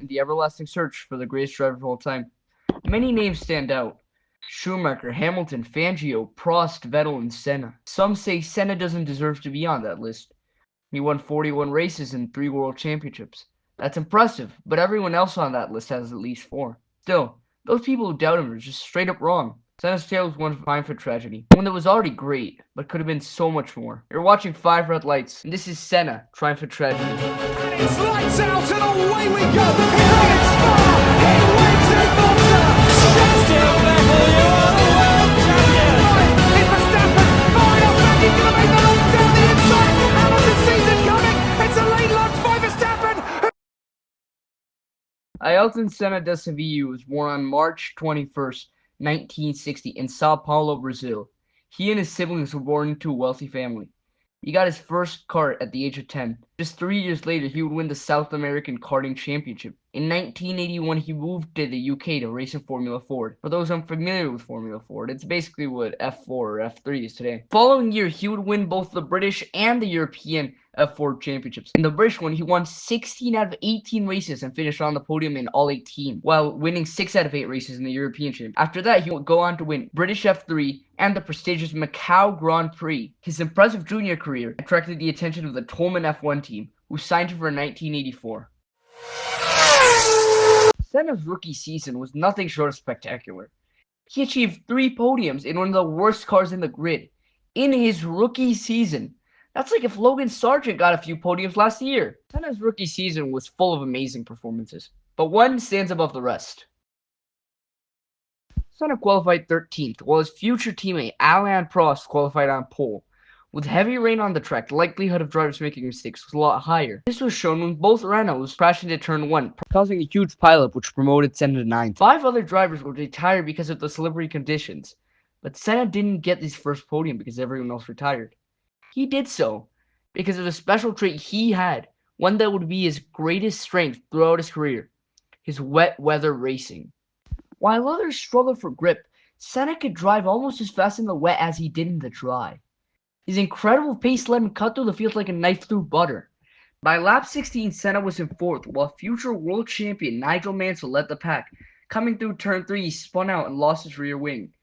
in the everlasting search for the greatest driver of all time. Many names stand out. Schumacher, Hamilton, Fangio, Prost, Vettel, and Senna. Some say Senna doesn't deserve to be on that list. He won 41 races and 3 world championships. That's impressive, but everyone else on that list has at least 4. Still, those people who doubt him are just straight up wrong. Senna's tale was one fine for tragedy, one that was already great, but could have been so much more. You're watching 5 Red Lights, and this is Senna, Triumphant Tragedy. And it's lights out and away we go. Here it's Spa. He wins it, Monza. Sebastian Vettel, you are the world champion. Right, it's Verstappen. Far enough back. He's going to make the run down the inside. Hamilton sees it coming. It's a late lunch by Verstappen. Ailton Senna da Silva was born on March 21st, 1960 in Sao Paulo, Brazil. He and his siblings were born into a wealthy family. He got his first kart at the age of 10. Just 3 years later, he would win the South American Karting Championship. In 1981, he moved to the UK to race in Formula Ford. For those unfamiliar with Formula Ford, it's basically what F4 or F3 is today. The following year, he would win both the British and the European F4 championships. In the British one, he won 16 out of 18 races and finished on the podium in all 18, while winning 6 out of 8 races in the European Championship. After that, he would go on to win British F3 and the prestigious Macau Grand Prix. His impressive junior career attracted the attention of the Tolman F1 team, who signed him for 1984. Senna's rookie season was nothing short of spectacular. He achieved 3 podiums in one of the worst cars in the grid in his rookie season. That's like if Logan Sargent got a few podiums last year. Senna's rookie season was full of amazing performances, but one stands above the rest. Senna qualified 13th, while his future teammate Alain Prost qualified on pole. With heavy rain on the track, the likelihood of drivers making mistakes was a lot higher. This was shown when both Renaults crashed into turn 1, causing a huge pileup which promoted Senna to 9th. 5 other drivers would retire because of the slippery conditions, but Senna didn't get his first podium because everyone else retired. He did so because of a special trait he had, one that would be his greatest strength throughout his career: his wet weather racing. While others struggled for grip, Senna could drive almost as fast in the wet as he did in the dry. His incredible pace let him cut through the field like a knife through butter. By lap 16, Senna was in 4th, while future world champion Nigel Mansell led the pack. Coming through turn 3, he spun out and lost his rear wing,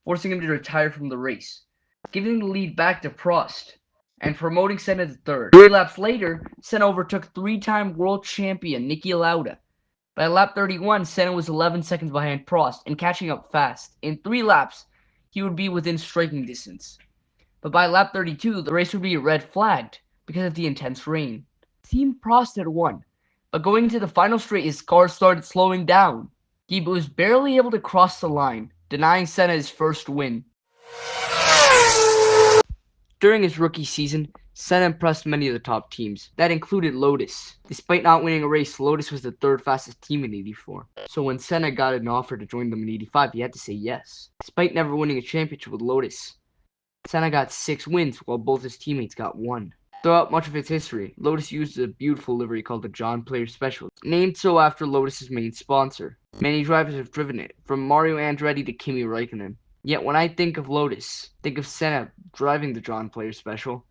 forcing him to retire from the race, giving the lead back to Prost, and promoting Senna to 3rd. 3 laps later, Senna overtook 3-time world champion Niki Lauda. By lap 31, Senna was 11 seconds behind Prost and catching up fast. In 3 laps, he would be within striking distance. But by lap 32, the race would be red flagged because of the intense rain. It seemed Prost had won, but going into the final straight, his car started slowing down. He was barely able to cross the line, denying Senna his first win. During his rookie season, Senna impressed many of the top teams. That included Lotus. Despite not winning a race, Lotus was the 3rd fastest team in '84. So when Senna got an offer to join them in '85, he had to say yes. Despite never winning a championship with Lotus, Senna got 6 wins, while both his teammates got 1. Throughout much of its history, Lotus used a beautiful livery called the John Player Special, named so after Lotus's main sponsor. Many drivers have driven it, from Mario Andretti to Kimi Räikkönen. Yet when I think of Lotus, think of Senna driving the John Player Special.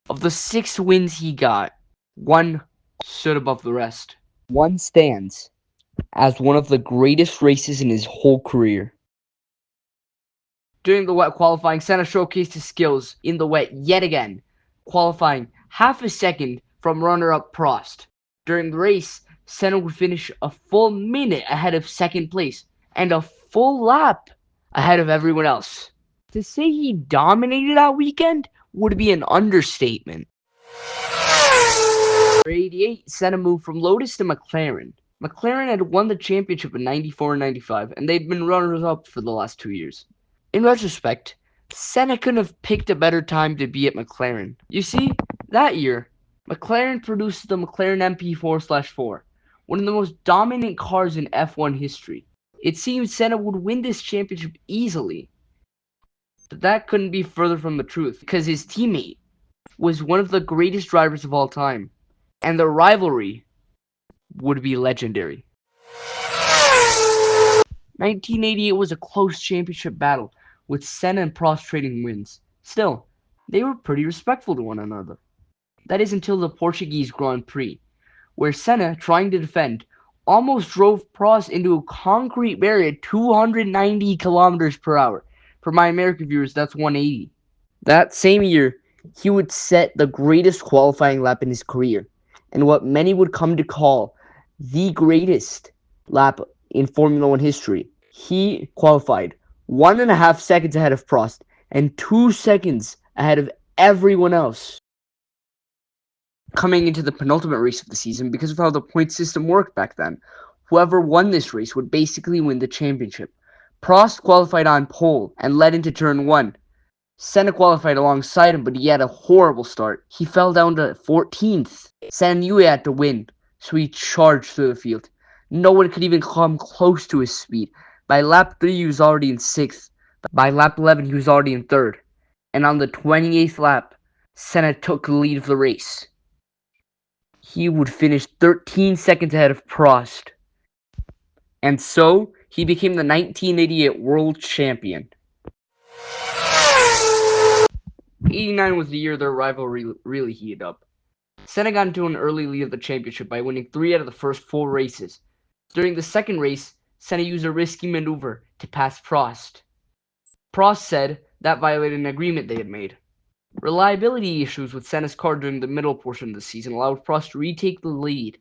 Of the 6 wins he got, 1 stood above the rest. 1 stands as one of the greatest races in his whole career. During the wet qualifying, Senna showcased his skills in the wet yet again, qualifying half a second from runner-up Prost. During the race, Senna would finish a full minute ahead of second place and a full lap ahead of everyone else. To say he dominated that weekend would be an understatement. For '88, Senna moved from Lotus to McLaren. McLaren had won the championship in '94 and '95, and they'd been runners-up for the last 2 years. In retrospect, Senna couldn't have picked a better time to be at McLaren. You see, that year, McLaren produced the McLaren MP4/4, one of the most dominant cars in F1 history. It seemed Senna would win this championship easily, but that couldn't be further from the truth, because his teammate was one of the greatest drivers of all time, and the rivalry would be legendary. 1988 was a close championship battle, with Senna and Prost trading wins. Still, they were pretty respectful to one another. That is until the Portuguese Grand Prix, where Senna, trying to defend, almost drove Prost into a concrete barrier at 290 kilometers per hour. For my American viewers, that's 180. That same year, he would set the greatest qualifying lap in his career, and what many would come to call the greatest lap in Formula One history. He qualified 1.5 seconds ahead of Prost and 2 seconds ahead of everyone else. Coming into the penultimate race of the season, because of how the point system worked back then, whoever won this race would basically win the championship. Prost qualified on pole and led into turn 1. Senna qualified alongside him, but he had a horrible start. He fell down to 14th. Senna knew he had to win, so he charged through the field. No one could even come close to his speed. By lap 3, he was already in 6th. By lap 11, he was already in 3rd. And on the 28th lap, Senna took the lead of the race. He would finish 13 seconds ahead of Prost. And so, he became the 1988 world champion. 89 was the year their rivalry really heated up. Senna got into an early lead of the championship by winning 3 out of the first 4 races. During the second race, Senna used a risky maneuver to pass Prost. Prost said that violated an agreement they had made. Reliability issues with Senna's car during the middle portion of the season allowed Prost to retake the lead.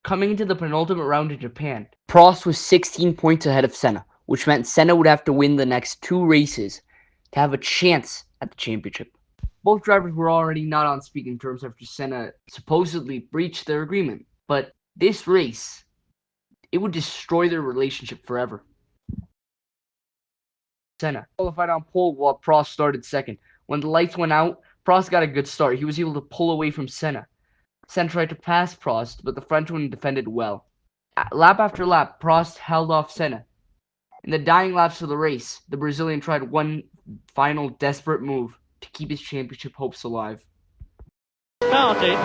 Coming into the penultimate round in Japan, Prost was 16 points ahead of Senna, which meant Senna would have to win the next 2 races to have a chance at the championship. Both drivers were already not on speaking terms after Senna supposedly breached their agreement, but this race, it would destroy their relationship forever. Senna qualified on pole while Prost started second. When the lights went out, Prost got a good start. He was able to pull away from Senna. Senna tried to pass Prost, but the Frenchman defended well. Lap after lap, Prost held off Senna. In the dying laps of the race, the Brazilian tried one final desperate move to keep his championship hopes alive. Started,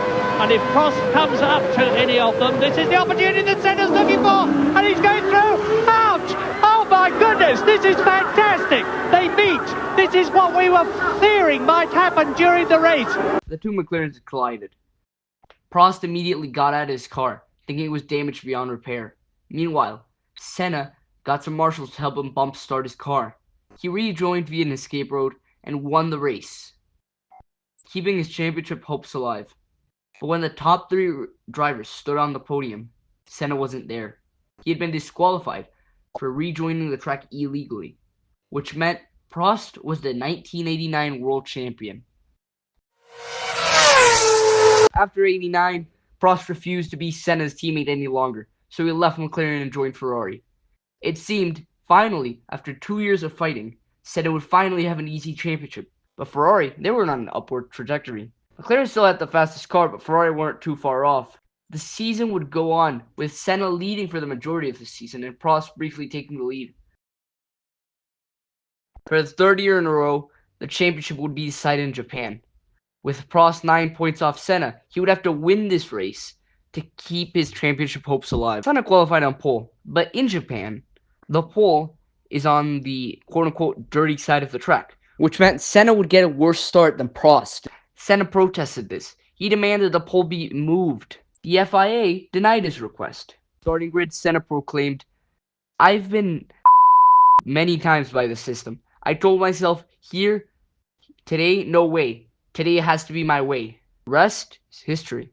and if Prost comes up to any of them, this is the opportunity that Senna's looking for, and he's going through. Ouch! Oh my goodness, this is fantastic. They meet. This is what we were fearing might happen during the race. The two McLarens collided. Prost immediately got out of his car, thinking it was damaged beyond repair. Meanwhile, Senna got some marshals to help him bump start his car. He rejoined via an escape road and won the race, keeping his championship hopes alive. But when the top 3 drivers stood on the podium, Senna wasn't there. He had been disqualified for rejoining the track illegally, which meant Prost was the 1989 world champion. After 89, Prost refused to be Senna's teammate any longer, so he left McLaren and joined Ferrari. It seemed, finally, after 2 years of fighting, Senna would finally have an easy championship. But Ferrari, they were on an upward trajectory. McLaren still had the fastest car, but Ferrari weren't too far off. The season would go on, with Senna leading for the majority of the season and Prost briefly taking the lead. For the 3rd year in a row, the championship would be decided in Japan. With Prost 9 points off Senna, he would have to win this race to keep his championship hopes alive. Senna qualified on pole, but in Japan, the pole is on the quote-unquote dirty side of the track, which meant Senna would get a worse start than Prost. Senna protested this. He demanded the pole be moved. The FIA denied his request. Starting grid, Senna proclaimed, "I've been many times by the system. I told myself, here, today, no way. Today it has to be my way. Rest is history."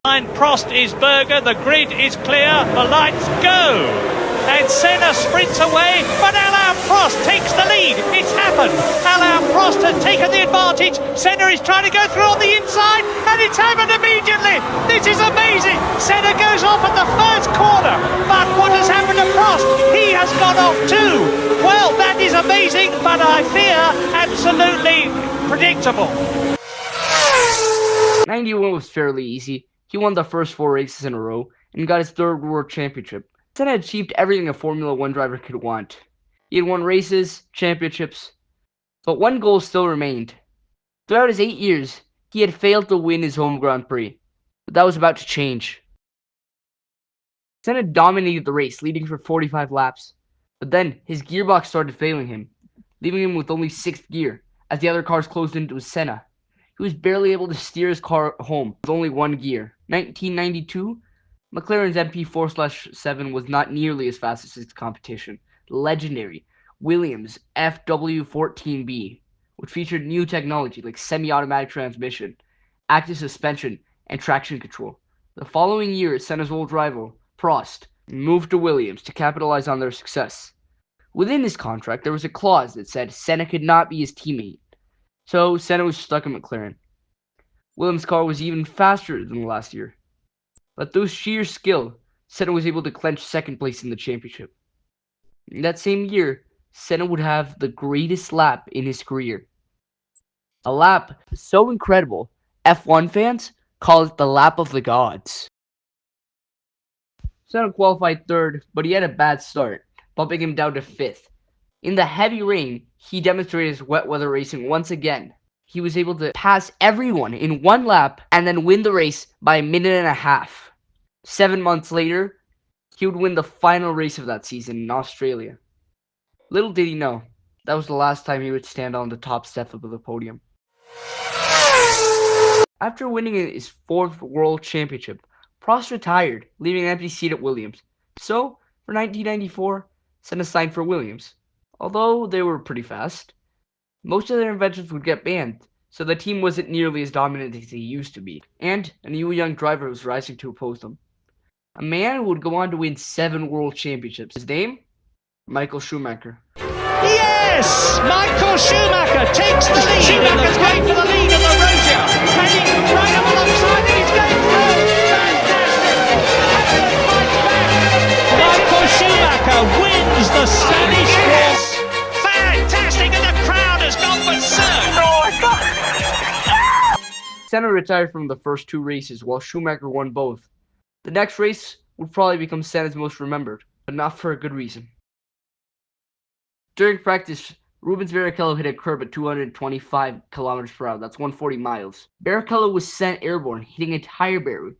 Behind Prost is Berger, the grid is clear, the lights go! And Senna sprints away, but Alain Prost takes the lead. It's happened. Alain Prost has taken the advantage. Senna is trying to go through on the inside, and it's happened immediately. This is amazing. Senna goes off at the first corner, but what has happened to Prost? He has gone off too. Well, that is amazing, but I fear absolutely predictable. 91 was fairly easy. He won the first 4 races in a row and got his 3rd world championship. Senna achieved everything a Formula One driver could want. He had won races, championships, but one goal still remained. Throughout his 8 years, he had failed to win his home Grand Prix, but that was about to change. Senna dominated the race, leading for 45 laps, but then his gearbox started failing him, leaving him with only 6th gear, as the other cars closed into Senna. He was barely able to steer his car home with only 1 gear. 1992 McLaren's MP4/7 was not nearly as fast as its competition, the legendary Williams FW14B, which featured new technology like semi-automatic transmission, active suspension, and traction control. The following year, Senna's old rival, Prost, moved to Williams to capitalize on their success. Within his contract, there was a clause that said Senna could not be his teammate, so Senna was stuck in McLaren. Williams' car was even faster than last year, but through sheer skill, Senna was able to clinch second place in the championship. In that same year, Senna would have the greatest lap in his career. A lap so incredible, F1 fans call it the lap of the gods. Senna qualified third, but he had a bad start, bumping him down to fifth. In the heavy rain, he demonstrated his wet weather racing once again. He was able to pass everyone in one lap and then win the race by a minute and a half. 7 months later, he would win the final race of that season in Australia. Little did he know, that was the last time he would stand on the top step of the podium. After winning his fourth world championship, Prost retired, leaving an empty seat at Williams. So, for 1994, Senna signed for Williams. Although they were pretty fast, most of their inventions would get banned, so the team wasn't nearly as dominant as they used to be, and a new young driver was rising to oppose them. A man who would go on to win 7 world championships. His name? Michael Schumacher. Yes! Michael Schumacher takes the lead. Schumacher's going for the lead of the Rosia. And he's right up alongside and he's going through. Fantastic! Hamilton fights back. Michael Schumacher wins the Spanish Grand. Fantastic! And the crowd has gone berserk. Oh my God! Senna retired from the first 2 races while Schumacher won both. The next race would probably become Senna's most remembered, but not for a good reason. During practice, Rubens Barrichello hit a curb at 225 kilometers per hour. That's 140 miles. Barrichello was sent airborne, hitting a tire barrier,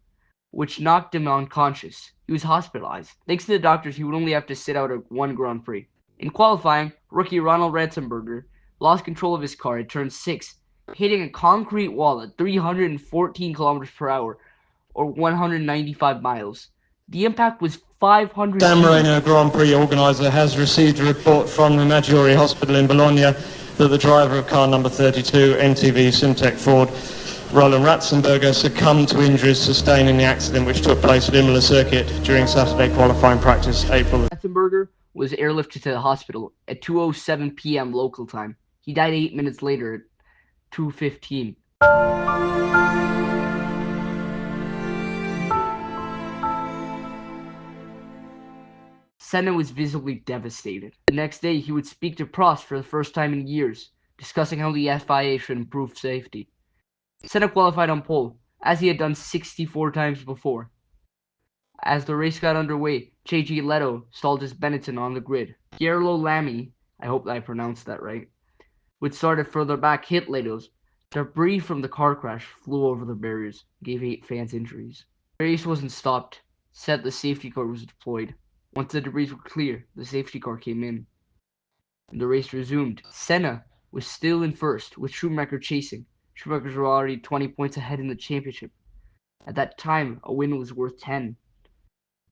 which knocked him unconscious. He was hospitalized. Thanks to the doctors, he would only have to sit out one Grand Prix. In qualifying, rookie Ronald Ratzenberger lost control of his car at turn 6, hitting a concrete wall at 314 kilometers per hour, or 195 miles. The impact was 500 San feet. Marino Grand Prix organiser has received a report from the Maggiore Hospital in Bologna that the driver of car number 32, NTV Simtech Ford, Roland Ratzenberger, succumbed to injuries sustained in the accident which took place at Imola Circuit during Saturday qualifying practice, April. Ratzenberger was airlifted to the hospital at 2:07 p.m. local time. He died 8 minutes later at 2:15. Senna was visibly devastated. The next day, he would speak to Prost for the first time in years, discussing how the FIA should improve safety. Senna qualified on pole, as he had done 64 times before. As the race got underway, J.G. Leto stalled his Benetton on the grid. Gerlo Lamy, I hope I pronounced that right, which started further back, hit Leto's. Debris from the car crash flew over the barriers, gave 8 fans injuries. The race wasn't stopped. Said the safety car was deployed. Once the debris were clear, the safety car came in, and the race resumed. Senna was still in first, with Schumacher chasing. Schumachers were already 20 points ahead in the championship. At that time, a win was worth 10,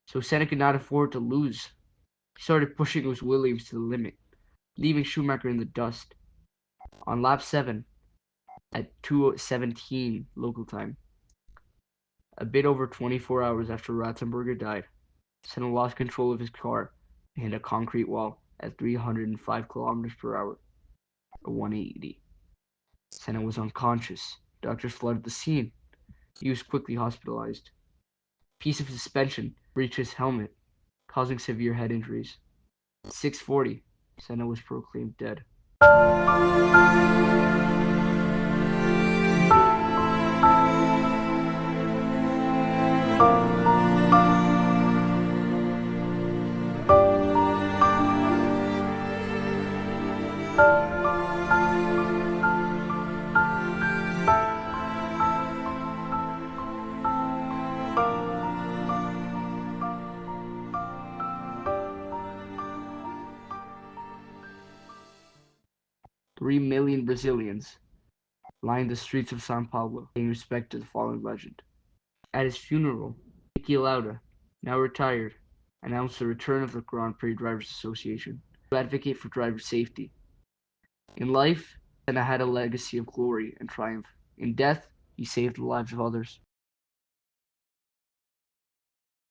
so Senna could not afford to lose. He started pushing his Williams to the limit, leaving Schumacher in the dust. On lap 7, at 2:17 local time, a bit over 24 hours after Ratzenberger died, Senna lost control of his car and hit a concrete wall at 305 kilometers per hour, or 180. Senna was unconscious. Doctors flooded the scene. He was quickly hospitalized. A piece of suspension breached his helmet, causing severe head injuries. At 6:40, Senna was proclaimed dead. 3 million Brazilians lined the streets of São Paulo, paying respect to the fallen legend. At his funeral, Niki Lauda, now retired, announced the return of the Grand Prix Drivers Association to advocate for driver safety. In life, Senna had a legacy of glory and triumph. In death, he saved the lives of others.